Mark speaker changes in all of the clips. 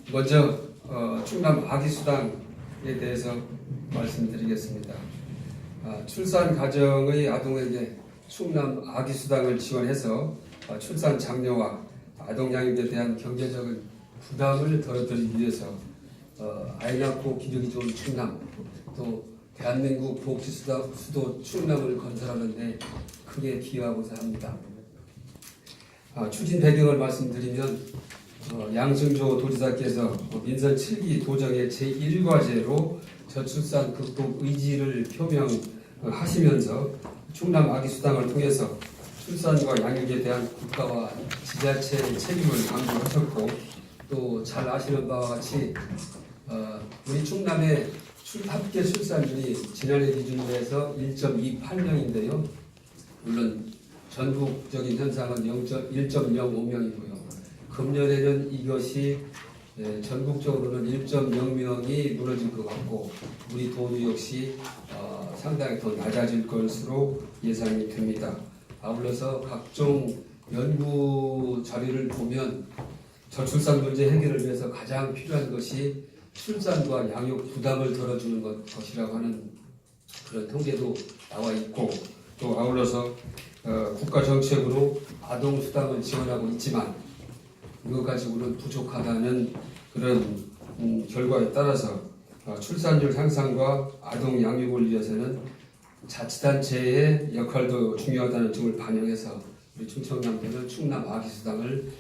Speaker 1: 먼저 충남 아기수당에 대해서 말씀드리겠습니다. 출산 가정의 아동에게 충남 아기수당을 지원해서 출산 장려와 아동 양육에 대한 경제적인 부담을 덜어드리기 위해서 아이 낳고 기르기 좋은 충남, 또 대한민국 복지수도 충남을 건설하는 데 크게 기여하고자 합니다. 추진 배경을 말씀드리면 양승조 도지사께서 민선 7기 도정의 제1과제로 저출산 극복 의지를 표명하시면서 충남 아기수당을 통해서 출산과 양육에 대한 국가와 지자체의 책임을 강조하셨고, 또 잘 아시는 바와 같이 우리 충남의 합계 출산율이 지난해 기준으로 해서 1.28명인데요. 물론 전국적인 현상은 1.05명이고요. 금년에는 이것이 전국적으로는 1.0명이 무너질 것 같고, 우리 도도 역시 상당히 더 낮아질 것으로 예상이 됩니다. 아울러서 각종 연구 자료를 보면 저출산 문제 해결을 위해서 가장 필요한 것이 출산과 양육 부담을 덜어주는 것이라고 하는 그런 통계도 나와 있고, 또 아울러서 국가 정책으로 아동 수당을 지원하고 있지만 이것 가지고는 부족하다는 그런 결과에 따라서 출산율 향상과 아동 양육을 위해서는 자치단체의 역할도 중요하다는 점을 반영해서 우리 충청남도는 충남 아기수당을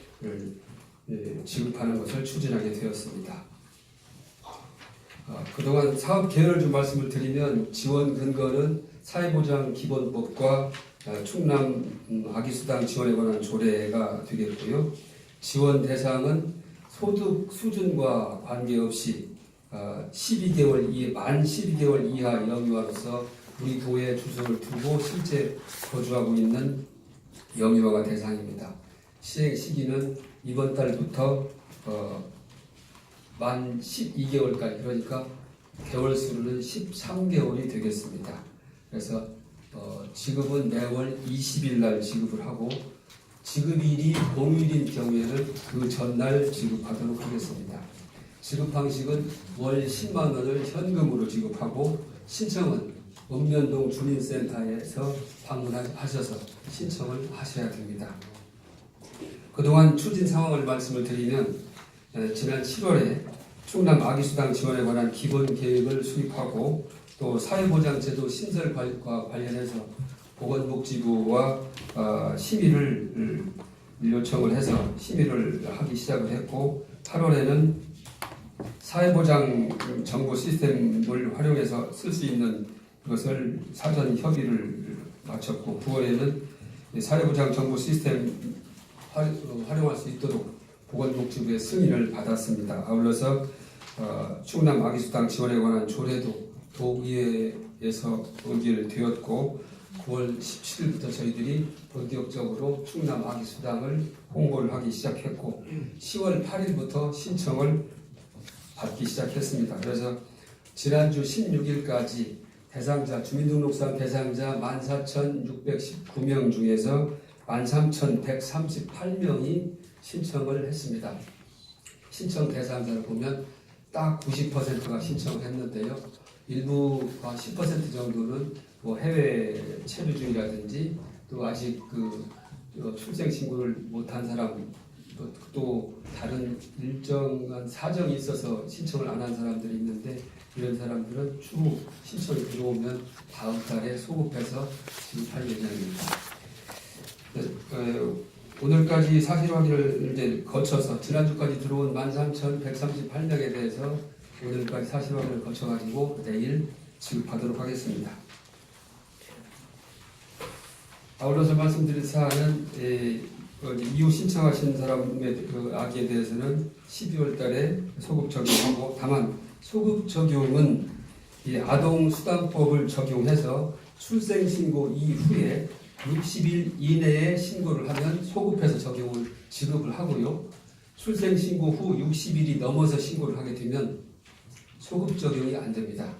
Speaker 1: 지급하는 것을 추진하게 되었습니다. 그동안 사업 계획을 좀 말씀을 드리면, 지원 근거는 사회보장기본법과 충남 아기수당 지원에 관한 조례가 되겠고요. 지원 대상은 소득 수준과 관계없이 만 12개월 이하 영유아로서 우리 도에 주소를 두고 실제 거주하고 있는 영유아가 대상입니다. 시행 시기는 이번 달부터 만 12개월까지, 그러니까 개월 수로는 13개월이 되겠습니다. 그래서 지급은 매월 20일 날 지급을 하고, 지급일이 공휴일인 경우에는 그 전날 지급하도록 하겠습니다. 지급 방식은 월 10만 원을 현금으로 지급하고, 신청은 읍면동 주민센터에서 방문하셔서 신청을 하셔야 됩니다. 그동안 추진 상황을 말씀을 드리면, 지난 7월에 충남 아기수당 지원에 관한 기본 계획을 수립하고, 또 사회보장제도 신설과 관련해서 보건복지부와 심의를 요청을 해서 심의를 하기 시작을 했고, 8월에는 사회보장 정보 시스템을 활용해서 쓸 수 있는 것을 사전 협의를 마쳤고, 9월에는 사회보장 정보 시스템 활용할 수 있도록 보건복지부의 승인을 받았습니다. 아울러서 충남 아기수당 지원에 관한 조례도 도의회에서 의결되었고, 9월 17일부터 저희들이 본격적으로 충남 아기수당을 홍보를 하기 시작했고, 10월 8일부터 신청을 받기 시작했습니다. 그래서 지난주 16일까지 주민등록상 대상자 14,619명 중에서 13,138명이 신청을 했습니다. 신청 대상자를 보면 딱 90%가 신청을 했는데요. 일부가 10% 정도는 해외 체류 중이라든지, 또 아직 출생 신고를 못한 사람, 또 다른 일정한 사정이 있어서 신청을 안 한 사람들이 있는데, 이런 사람들은 추후 신청이 들어오면 다음 달에 소급해서 지급할 예정입니다. 오늘까지 사실 확인을 거쳐서 지난주까지 들어온 13,138명에 대해서 오늘까지 사실 확인을 거쳐가지고 내일 지급하도록 하겠습니다. 아울러서 말씀드릴 사항은 이후 신청하신 사람의 아기에 대해서는 12월 달에 소급 적용하고, 다만 소급 적용은 이 아동수당법을 적용해서 출생신고 이후에 60일 이내에 신고를 하면 소급해서 지급을 하고요. 출생신고 후 60일이 넘어서 신고를 하게 되면 소급 적용이 안 됩니다.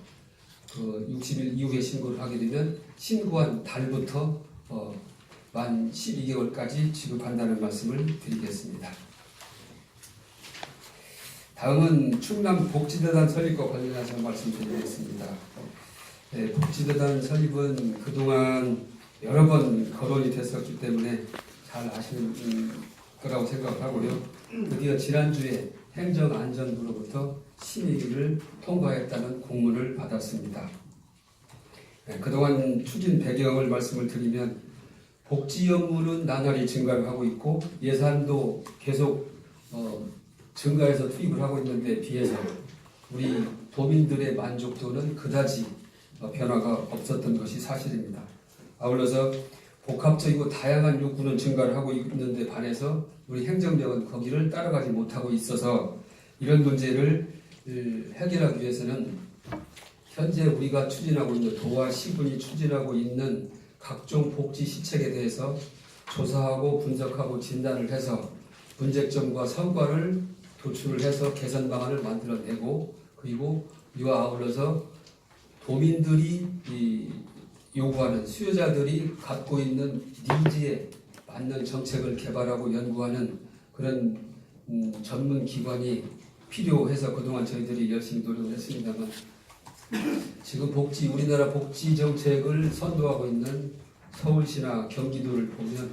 Speaker 1: 60일 이후에 신고를 하게 되면 신고한 달부터 만 12개월까지 지급한다는 말씀을 드리겠습니다. 다음은 충남 복지재단 설립과 관련해서 말씀드리겠습니다. 네, 복지재단 설립은 그동안 여러 번 거론이 됐었기 때문에 잘 아시는 거라고 생각을 하고요. 드디어 지난주에 행정안전부로부터 심의를 통과했다는 공문을 받았습니다. 네, 그동안 추진 배경을 말씀을 드리면 복지 업무는 나날이 증가를 하고 있고 예산도 계속 증가해서 투입을 하고 있는데 비해서 우리 도민들의 만족도는 그다지 변화가 없었던 것이 사실입니다. 아울러서 복합적이고 다양한 요구는 증가를 하고 있는데 반해서 우리 행정력은 거기를 따라가지 못하고 있어서 이런 문제를 해결하기 위해서는 현재 우리가 추진하고 있는 도와 시군이 추진하고 있는 각종 복지 시책에 대해서 조사하고 분석하고 진단을 해서 문제점과 성과를 도출을 해서 개선 방안을 만들어내고 그리고 이와 아울러서 도민들이 요구하는 수요자들이 갖고 있는 니즈에 맞는 정책을 개발하고 연구하는 그런 전문 기관이 필요해서 그동안 저희들이 열심히 노력을 했습니다만 지금 우리나라 복지 정책을 선도하고 있는 서울시나 경기도를 보면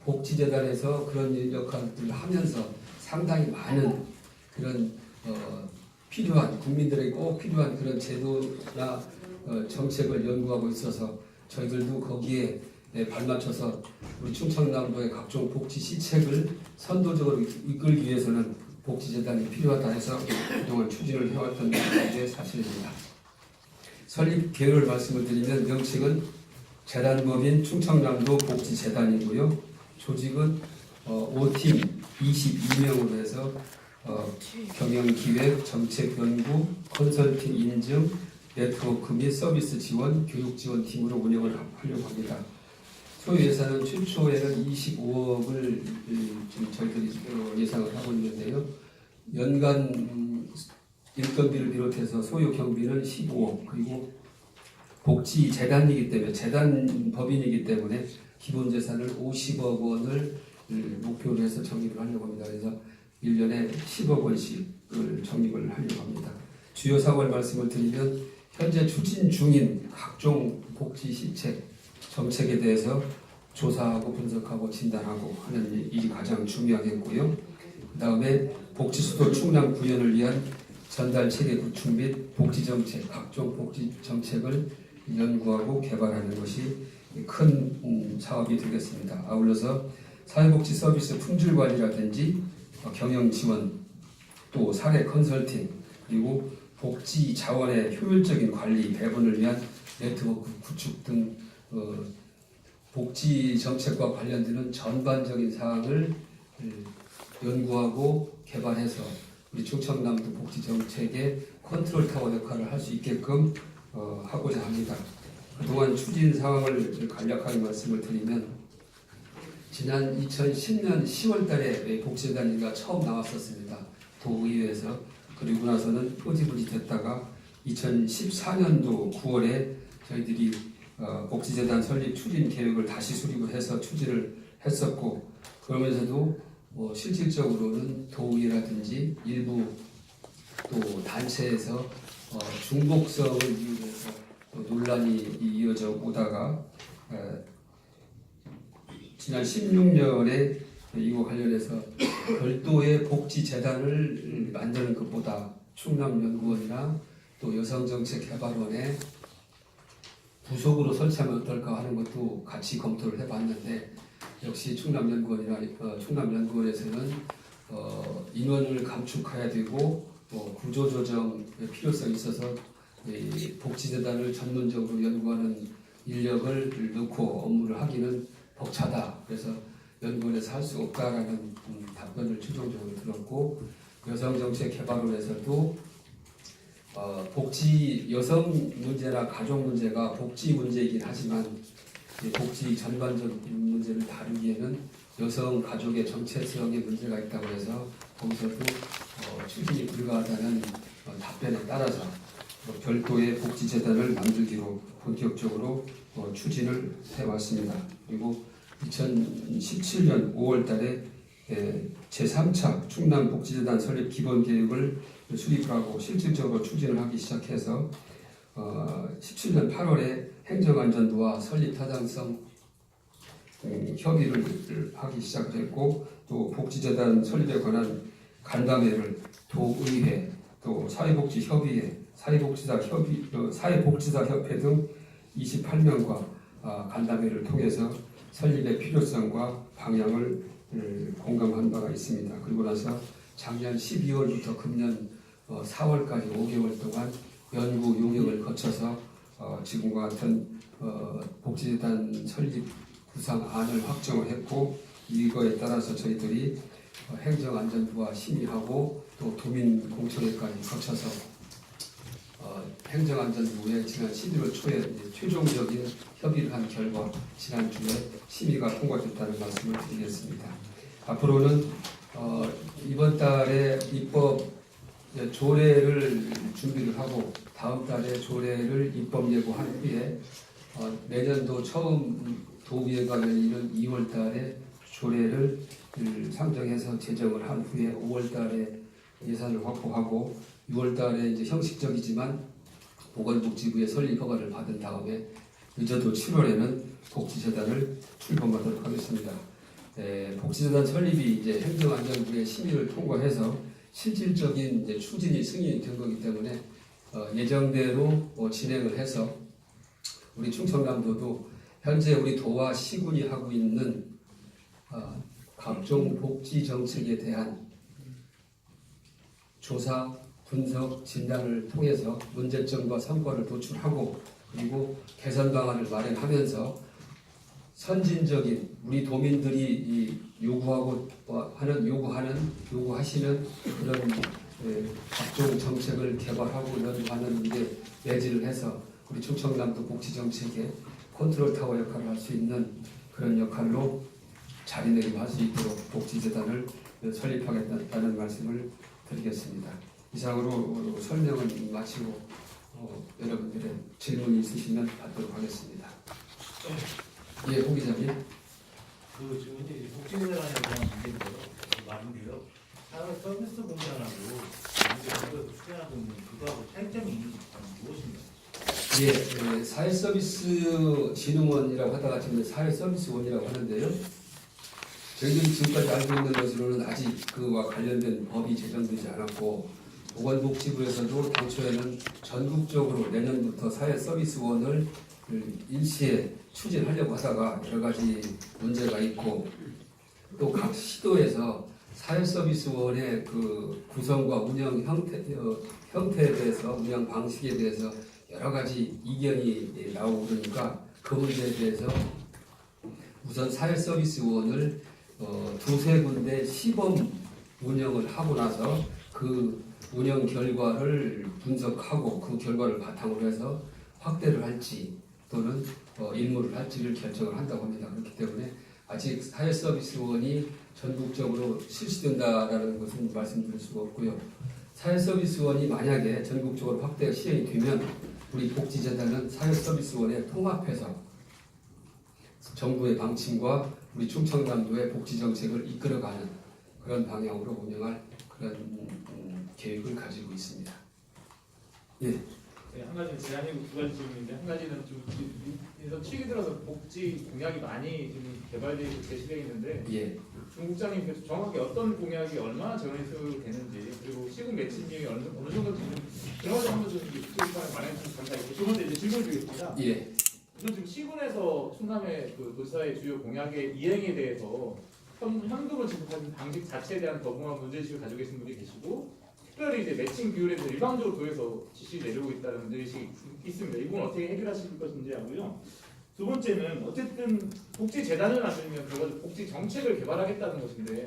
Speaker 1: 복지재단에서 그런 역할들을 하면서 상당히 많은 그런 필요한 국민들에게 꼭 필요한 그런 제도나 정책을 연구하고 있어서 저희들도 거기에 발맞춰서 우리 충청남도의 각종 복지 시책을 선도적으로 이끌기 위해서는 복지재단이 필요하다 해서 그동안 추진을 해왔던 게 사실입니다. 설립 계획을 말씀을 드리면 명칭은 재단법인 충청남도 복지재단이고요. 조직은 5팀 22명으로 해서 경영기획, 정책연구, 컨설팅 인증, 네트워크 및 서비스 지원, 교육 지원팀으로 운영을 하려고 합니다. 소요 예산은 최초에는 25억을 지금 저희들이 예상을 하고 있는데요. 연간 인건비를 비롯해서 소요 경비는 15억 그리고 복지 재단이기 때문에 재단 법인이기 때문에 기본 재산을 50억 원을 목표로 해서 적립을 하려고 합니다. 그래서 1년에 10억 원씩을 적립을 하려고 합니다. 주요 사업을 말씀을 드리면 현재 추진 중인 각종 복지 시책, 정책에 대해서 조사하고 분석하고 진단하고 하는 일이 가장 중요하겠고요. 그 다음에 복지수도 충남 구현을 위한 전달 체계 구축 및 복지정책, 각종 복지정책을 연구하고 개발하는 것이 큰 사업이 되겠습니다. 아울러서 사회복지 서비스 품질 관리라든지 경영 지원, 또 사례 컨설팅, 그리고 복지 자원의 효율적인 관리, 배분을 위한 네트워크 구축 등 복지 정책과 관련되는 전반적인 사항을 연구하고 개발해서 우리 충청남도 복지 정책의 컨트롤 타워 역할을 할 수 있게끔 하고자 합니다. 그동안 추진 상황을 간략하게 말씀을 드리면 지난 2010년 10월 달에 복지재단위가 처음 나왔었습니다. 도의회에서. 그리고 나서는 흐지부지 됐다가 2014년도 9월에 저희들이 복지재단 설립 추진 계획을 다시 수립을 해서 추진을 했었고 그러면서도 실질적으로는 도의회라든지 일부 또 단체에서 중복성을 이유해서 논란이 이어져 오다가 지난 16년에 이거 관련해서 별도의 복지재단을 만드는 것보다 충남연구원이나 또 여성정책개발원에 부속으로 설치하면 어떨까 하는 것도 같이 검토를 해봤는데 역시 충남연구원이나 충남연구원에서는 인원을 감축해야 되고 구조조정의 필요성이 있어서 복지재단을 전문적으로 연구하는 인력을 넣고 업무를 하기는 벅차다. 그래서 연구원에서 할 수 없다라는 답변을 최종적으로 들었고 여성정책개발원에서도 복지 여성 문제나 가족 문제가 복지 문제이긴 하지만 복지 전반적인 문제를 다루기에는 여성 가족의 정체성의 문제가 있다고 해서 거기서도 추진이 불가하다는 답변에 따라서 별도의 복지재단을 만들기로 본격적으로 추진을 해왔습니다. 그리고 2017년 5월 달에 제3차 충남복지재단 설립 기본계획을 수립하고 실질적으로 추진을 하기 시작해서 17년 8월에 행정안전부와 설립 타당성 협의를 하기 시작했고, 또 복지재단 설립에 관한 간담회를 도의회, 또 사회복지협의회, 사회복지사협회 등 28명과 간담회를 통해서 설립의 필요성과 방향을 공감한 바가 있습니다. 그리고 나서 작년 12월부터 금년 4월까지 5개월 동안 연구 용역을 거쳐서 지금과 같은 복지재단 설립 구상안을 확정을 했고, 이거에 따라서 저희들이 행정안전부와 심의하고 또 도민공청회까지 거쳐서 행정안전부에 지난 11월 초에 최종적인 협의를 한 결과 지난주에 심의가 통과됐다는 말씀을 드리겠습니다. 앞으로는 이번 달에 입법 조례를 준비를 하고 다음 달에 조례를 입법 예고한 후에 내년도 처음 도의회가 열리는 2월 달에 조례를 상정해서 제정을 한 후에 5월 달에 예산을 확보하고 6월 달에 이제 형식적이지만 보건복지부의 설립 허가를 받은 다음에 늦어도 7월에는 복지재단을 출범하도록 하겠습니다. 복지재단 설립이 이제 행정안전부의 심의를 통과해서 실질적인 이제 추진이 승인이 된 거기 때문에 예정대로 진행을 해서 우리 충청남도도 현재 우리 도와 시군이 하고 있는 각종 복지 정책에 대한 조사, 분석, 진단을 통해서 문제점과 성과를 도출하고 그리고 개선 방안을 마련하면서 선진적인 우리 도민들이 요구하시는 그런 각종 정책을 개발하고 연구하는 일에 매진을 해서 우리 충청남도 복지 정책에 컨트롤 타워 역할을 할 수 있는 그런 역할로 자리매김할 수 있도록 복지재단을 설립하겠다는 말씀을 드리겠습니다. 이상으로 설명을 마치고 여러분들의 질문이 있으시면 받도록 하겠습니다. 예, 홍 기자님.
Speaker 2: 지금 이제 복지재단에 대한 문제인데요. 말인데요. 사회 서비스 공단하고 문제에서 추진하고 있는 그거하고 차이점이 있는 것은 무엇인가요?
Speaker 1: 예, 사회서비스진흥원이라고 하다가 지금 사회서비스원이라고 하는데요. 저희들이 지금까지 알고 있는 것으로는 아직 그와 관련된 법이 제정되지 않았고 보건복지부에서도 당초에는 전국적으로 내년부터 사회서비스원을 일시에 추진하려고 하다가 여러 가지 문제가 있고 또 각 시도에서 사회서비스원의 그 구성과 운영 형태에 대해서 운영 방식에 대해서 여러 가지 이견이 나오고 그러니까 그 문제에 대해서 우선 사회서비스원을 두세 군데 시범 운영을 하고 나서 그 운영 결과를 분석하고 그 결과를 바탕으로 해서 확대를 할지 또는 일무를 할지를 결정을 한다고 합니다. 그렇기 때문에 아직 사회서비스원이 전국적으로 실시된다라는 것은 말씀드릴 수가 없고요. 사회서비스원이 만약에 전국적으로 확대 시행이 되면 우리 복지재단은 사회서비스원에 통합해서 정부의 방침과 우리 충청남도의 복지정책을 이끌어가는 그런 방향으로 운영할 그런 계획을 가지고 있습니다. 예.
Speaker 3: 네, 한 가지 제안이고 두 가지 질문인데 한 가지는 좀 최근 들어서 복지 공약이 많이 지금 개발되고 제시되어 있는데
Speaker 1: 예.
Speaker 3: 중 국장님께서 정확히 어떤 공약이 얼마나 정해서 되는지 그리고 시군 매칭이 어느 정도 지금 그런 거 한번 좀 기획방에 마련해주시면 감사하겠고 두 번째 이제 질문 드리겠습니다.
Speaker 1: 예.
Speaker 3: 우선 지금 시군에서 충남의 그 도지사의 주요 공약의 이행에 대해서 현금을 지급하는 방식 자체에 대한 거부한 문제의식을 가지고 계신 분이 계시고 특별히 이제 매칭 비율에 대해서 일방적으로 도에서 지시 내려오고 있다는 문제의식이 있습니다. 이건 어떻게 해결하실 것인지 하고요. 두 번째는 어쨌든 복지재단을 만들면 결과적으로 복지 정책을 개발하겠다는 것인데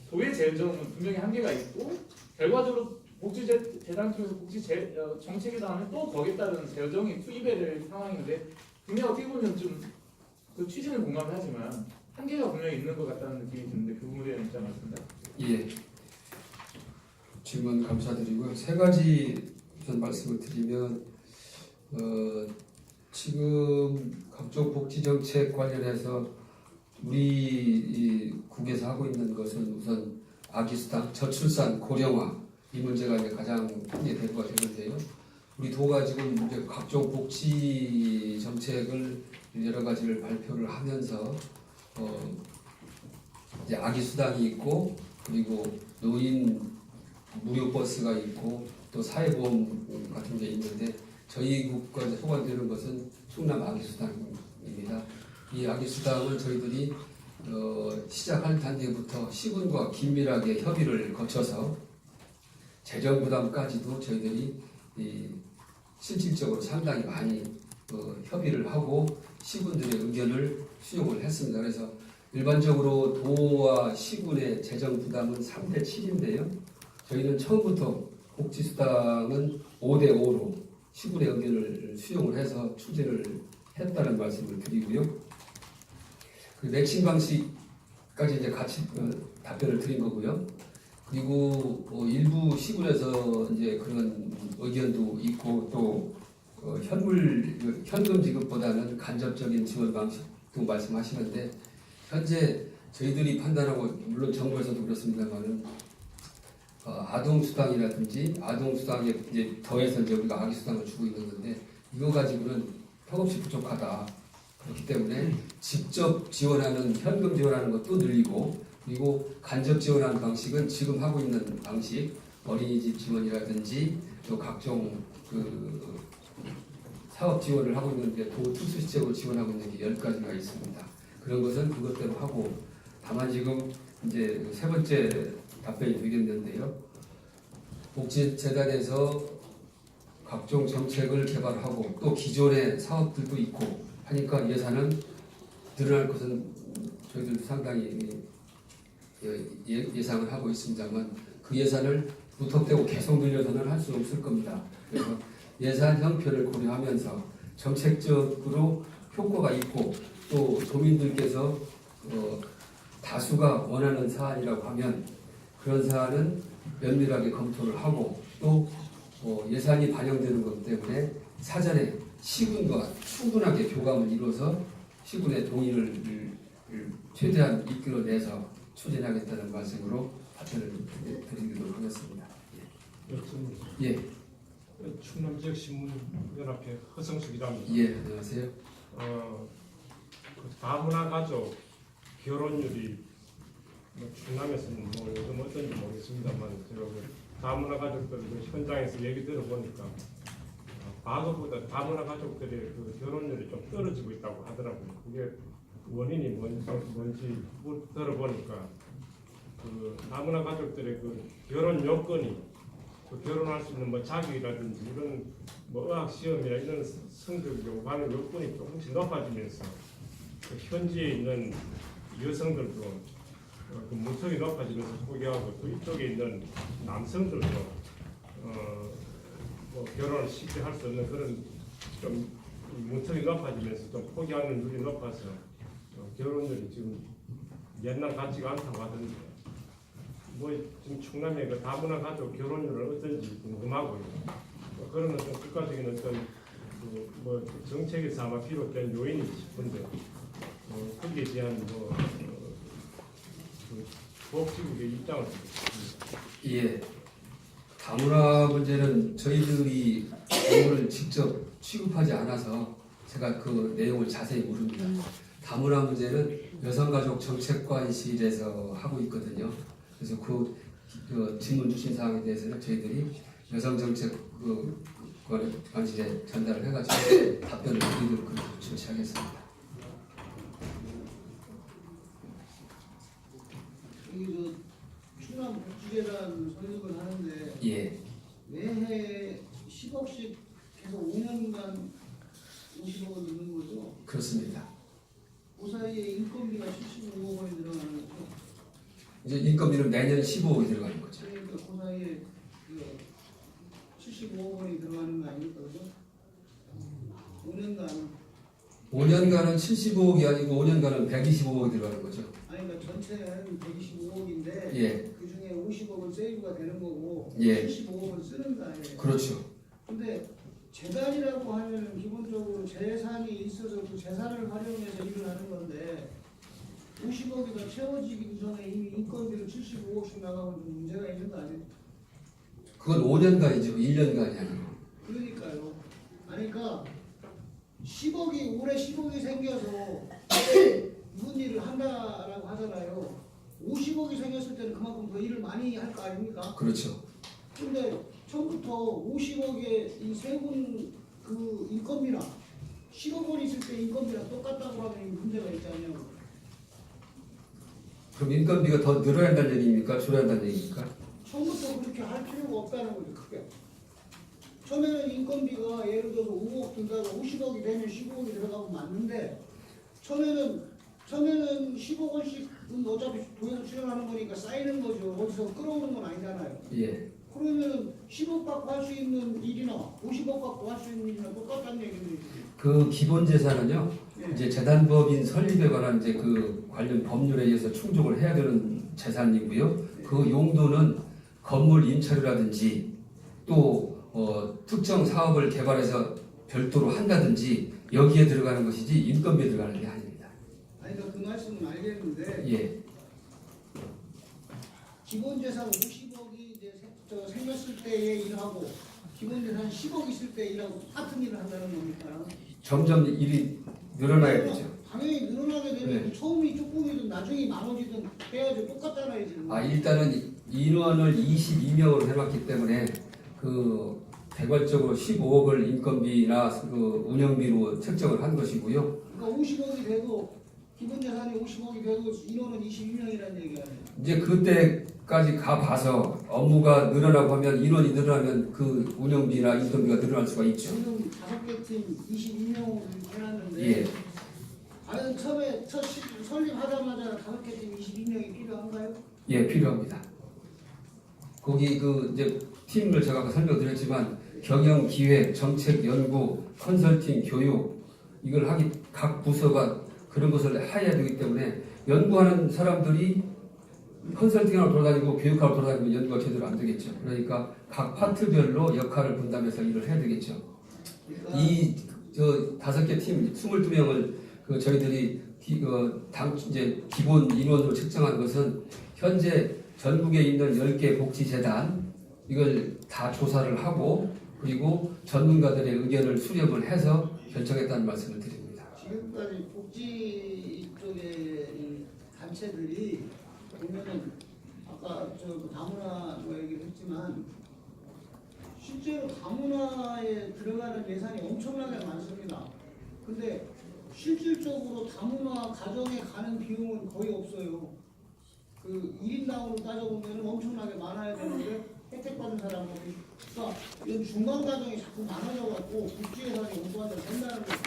Speaker 3: 도의 재정은 분명히 한계가 있고 결과적으로 복지재단 통해서 복지 정책에 대한 또 거기에 따른 재정이 투입해야 될 상황인데 분명히 어떻게 보면 좀 그 취지는 공감하지만 한계가 분명히 있는 것 같다는 느낌이 드는데 그 부분에 대한 입장 맞습니다.
Speaker 1: 예. 질문 감사드리고요. 세 가지 우선 말씀을 드리면 지금 각종 복지 정책 관련해서 우리 이 국에서 하고 있는 것은 우선 아기수당, 저출산, 고령화 이 문제가 이제 가장 크게 대두가 되는데요. 우리 도가 지금 이제 각종 복지 정책을 여러 가지를 발표를 하면서 이제 아기수당이 있고 그리고 노인 무료 버스가 있고 또 사회보험 같은 게 있는데 저희 국가에 소관되는 것은 충남 아기수당입니다. 이 아기수당은 저희들이 시작할 단계부터 시군과 긴밀하게 협의를 거쳐서 재정 부담까지도 저희들이 실질적으로 상당히 많이 협의를 하고 시군들의 의견을 수용을 했습니다. 그래서 일반적으로 도와 시군의 재정 부담은 3대 7인데요. 저희는 처음부터 복지수당은 5대 5로 시군의 의견을 수용을 해서 추진을 했다는 말씀을 드리고요. 그 매칭 방식까지 이제 같이 답변을 드린 거고요. 그리고 일부 시군에서 이제 그런 의견도 있고 또 현금 지급보다는 간접적인 지원 방식도 말씀하시는데 현재 저희들이 판단하고 물론 정부에서도 그렇습니다만은 아동 수당이라든지 아동 수당에 이제 더해서 이제 우리가 아기 수당을 주고 있는 건데 이거 가지고는 턱없이 부족하다. 그렇기 때문에 직접 지원하는 현금 지원하는 것도 늘리고 그리고 간접 지원하는 방식은 지금 하고 있는 방식 어린이집 지원이라든지 또 각종 그 사업 지원을 하고 있는데 도 특수시책으로 지원하고 있는 게 10가지가 있습니다. 그런 것은 그것대로 하고 다만 지금 이제 세 번째 답변이 되겠는데요. 복지재단에서 각종 정책을 개발하고 또 기존의 사업들도 있고 하니까 예산은 늘어날 것은 저희들 상당히 예상을 하고 있습니다만 그 예산을 무턱대고 계속 늘려서는 할 수 없을 겁니다. 그래서 예산 형편을 고려하면서 정책적으로 효과가 있고 또 도민들께서 다수가 원하는 사안이라고 하면 그런 사안은 면밀하게 검토를 하고 또 예산이 반영되는 것 때문에 사전에 시군과 충분하게 교감을 이루어서 시군의 동의를 최대한 이끌어내서 추진하겠다는 말씀으로 답변을 드리도록 하겠습니다. 예.
Speaker 4: 충남 지역 신문연합회 허성숙이랍니다.
Speaker 1: 예, 안녕하세요.
Speaker 4: 그 다문화 가족 결혼율이 충남에서는 뭐 요즘 어떤지 모르겠습니다만 제가 그 다문화 가족들 그 현장에서 얘기 들어보니까 과거보다 다문화 가족들의 그 결혼율이 좀 떨어지고 있다고 하더라고요. 그게 원인이 뭔지 들어보니까 그 다문화 가족들의 그 결혼 요건이 그 결혼할 수 있는 뭐 자격이라든지 이런 뭐 의학 시험이나 이런 성적 요구하는 요건이 조금씩 높아지면서 그 현지에 있는 여성들도 그 문턱이 높아지면서 포기하고 또 이쪽에 있는 남성들도 뭐 결혼을 쉽게 할 수 없는 그런 좀 문턱이 높아지면서 좀 포기하는 눈이 높아서 결혼율이 지금 옛날 같지가 않다고 하던데 뭐 지금 충남의 그 다문화 가족 결혼율은 어떤지 궁금하고요. 그러면 좀 국가적인 어떤 뭐 정책에서 아마 비롯된 요인이 싶은데 거기에 대한 그 복지국의 입장을 듣겠습니다.
Speaker 1: 예. 다문화 문제는 저희들이 내용을 직접 취급하지 않아서 제가 그 내용을 자세히 모릅니다. 다문화 문제는 여성가족 정책관실에서 하고 있거든요. 그래서 그 질문 주신 사항에 대해서는 저희들이 여성정책 관실에 전달을 해가지고 답변을 드리도록 그렇게 조치하겠습니다.
Speaker 5: 여기 충남 복지재단 설립을 하는데
Speaker 1: 예.
Speaker 5: 매해 10억씩 계속 5년간 50억을 넣는 거죠.
Speaker 1: 그렇습니다.
Speaker 5: 그 사이에 인건비가 75억 원이 들어가는 거죠.
Speaker 1: 이제 인건비는 매년 15억이 들어가는 거죠.
Speaker 5: 그러니까 그 사이에 75억 원이 들어가는 거 아닙니까? 그죠? 5년간
Speaker 1: 75억이 아니고 5년간은 125억이 들어가는 거죠.
Speaker 5: 아니 그러니까 전체는 125억인데
Speaker 1: 예.
Speaker 5: 그 중에 50억은 세이브가 되는 거고
Speaker 1: 예.
Speaker 5: 75억은 쓰는 거 아니에요.
Speaker 1: 그렇죠.
Speaker 5: 근데 재단이라고 하면 기본적으로 재산이 있어서 그 재산을 활용해서 일을 하는 건데 50억이 더 채워지기 전에 이미 인건비를 75억씩 나가면 좀 문제가 있는 거 아니에요?
Speaker 1: 그건 5년간이죠. 1년간이 아니고.
Speaker 5: 그러니까요. 아니, 그러니까 10억이 올해 10억이 생겨서 무슨 일을 한다라고 하잖아요. 50억이 생겼을 때는 그만큼 더 일을 많이 할 거 아닙니까?
Speaker 1: 그렇죠.
Speaker 5: 근데 처음부터 50억의 이 세 분 그 인건비나 10억 원 있을 때 인건비랑 똑같다고 하면 문제가 있잖아요.
Speaker 1: 그럼 인건비가 더 늘어야 한다는 얘기입니까? 줄어야 한다는 얘기입니까?
Speaker 5: 처음부터 그렇게 할 필요가 없다는 거죠, 크게. 처음에는 인건비가 예를 들어서 5억 든다가 50억이 되면 15억이 들어가면 맞는데 처음에는 15억 원씩은 어차피 도에서 출연하는 거니까 쌓이는 거죠. 어디서 끌어오는 건 아니잖아요.
Speaker 1: 예.
Speaker 5: 그러면은 10억 갖고 할 수 있는 일이나 50억 갖고 할 수 있는 일이나 똑같다는 얘기인데.
Speaker 1: 그 기본 재산은요.
Speaker 5: 예.
Speaker 1: 이제 재단법인 설립에 관한 이제 그 관련 법률에 의해서 충족을 해야 되는 재산이고요. 그 용도는 건물 임차료라든지 또 특정 사업을 개발해서 별도로 한다든지 여기에 들어가는 것이지 인건비에 들어가는 게 아닙니다.
Speaker 5: 아니, 그 말씀은 알겠는데
Speaker 1: 예.
Speaker 5: 기본 재산 50억이 이제 생겼을 때에 일하고 기본 재산 10억 있을 때 일하고 똑같은 일을 한다는 겁니까?
Speaker 1: 점점 일이 늘어나야 되죠.
Speaker 5: 당연히 늘어나게 되면
Speaker 1: 네.
Speaker 5: 처음이 조금이든 나중에 나머지든 해야지 똑같잖아요 지금.
Speaker 1: 일단은 인원을 22명으로 해놨기 때문에 그 개괄적으로 15억을 인건비나 그 운영비로 책정을 한 것이고요.
Speaker 5: 그러니까 50억이 돼도 기본 재산이 50억이 돼도 인원은 22명이라는 얘기 아니에요.
Speaker 1: 이제 그때까지 가봐서 업무가 늘어나고 하면 인원이 늘어나면 그 운영비나 인건비가 늘어날 수가 있죠.
Speaker 5: 지금 5개 팀 22명으로 해놨는데
Speaker 1: 예.
Speaker 5: 과연 처음에 설립하자마자 5개 팀 22명이 필요한가요?
Speaker 1: 예, 필요합니다. 거기 그 이제 팀을 제가 아까 설명드렸지만 경영, 기획, 정책, 연구, 컨설팅, 교육 이걸 하기 각 부서가 그런 것을 해야 되기 때문에 연구하는 사람들이 컨설팅하러 돌아다니고 교육하러 돌아다니면 연구가 제대로 안 되겠죠. 그러니까 각 파트별로 역할을 분담해서 일을 해야 되겠죠.
Speaker 5: 그러니까
Speaker 1: 이 5개 팀 22명을 그 저희들이 이제 기본 인원으로 책정한 것은 현재 전국에 있는 10개 복지재단 이걸 다 조사를 하고 그리고 전문가들의 의견을 수렴을 해서 결정했다는 말씀을 드립니다.
Speaker 5: 지금까지 복지 쪽의 이 단체들이 보면은 아까 저 다문화 뭐 얘기를 했지만 실제로 다문화에 들어가는 예산이 엄청나게 많습니다. 근데 실질적으로 다문화 가정에 가는 비용은 거의 없어요. 그 1인당으로 따져보면 엄청나게 많아야 되는데 혜택받은 사람은 그러니까 이런 중간 가정이 자꾸 많아져갖고 복지 예산이 엄청나게 된다는 거죠.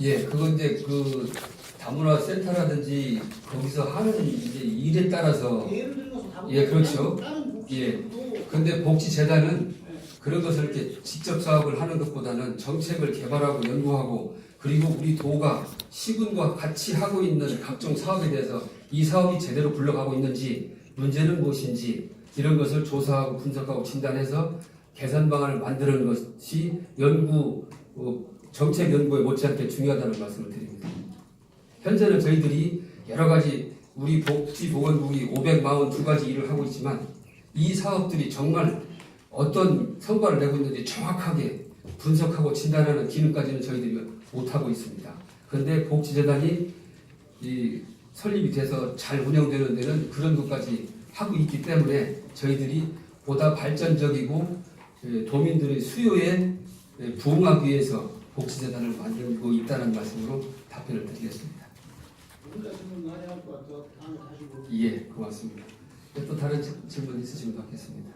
Speaker 1: 예, 그건 이제 그 다문화 센터라든지 거기서 하는 이제 일에 따라서
Speaker 5: 예를 들어서 다문화
Speaker 1: 예, 그렇죠.
Speaker 5: 다른 복지도
Speaker 1: 근데 복지재단은 그런 것을 이렇게 직접 사업을 하는 것보다는 정책을 개발하고 연구하고 그리고 우리 도가 시군과 같이 하고 있는 각종 사업에 대해서 이 사업이 제대로 굴러가고 있는지 문제는 무엇인지 이런 것을 조사하고 분석하고 진단해서 개선 방안을 만드는 것이 연구 정책 연구에 못지않게 중요하다는 말씀을 드립니다. 현재는 저희들이 여러 가지 우리 복지보건국이 542가지 일을 하고 있지만 이 사업들이 정말 어떤 성과를 내고 있는지 정확하게 분석하고 진단하는 기능까지는 저희들이 못하고 있습니다. 그런데 복지재단이 설립이 돼서 잘 운영되는 데는 그런 것까지 하고 있기 때문에 저희들이 보다 발전적이고 도민들의 수요에 부응하기 위해서 복지재단을 만들고 있다는 말씀으로 답변을 드리겠습니다.
Speaker 5: 우리가 지금 많이 할 것 같아요. 다음에 다시 보고.
Speaker 1: 예, 고맙습니다. 또 다른 질문 있으시면 받겠습니다.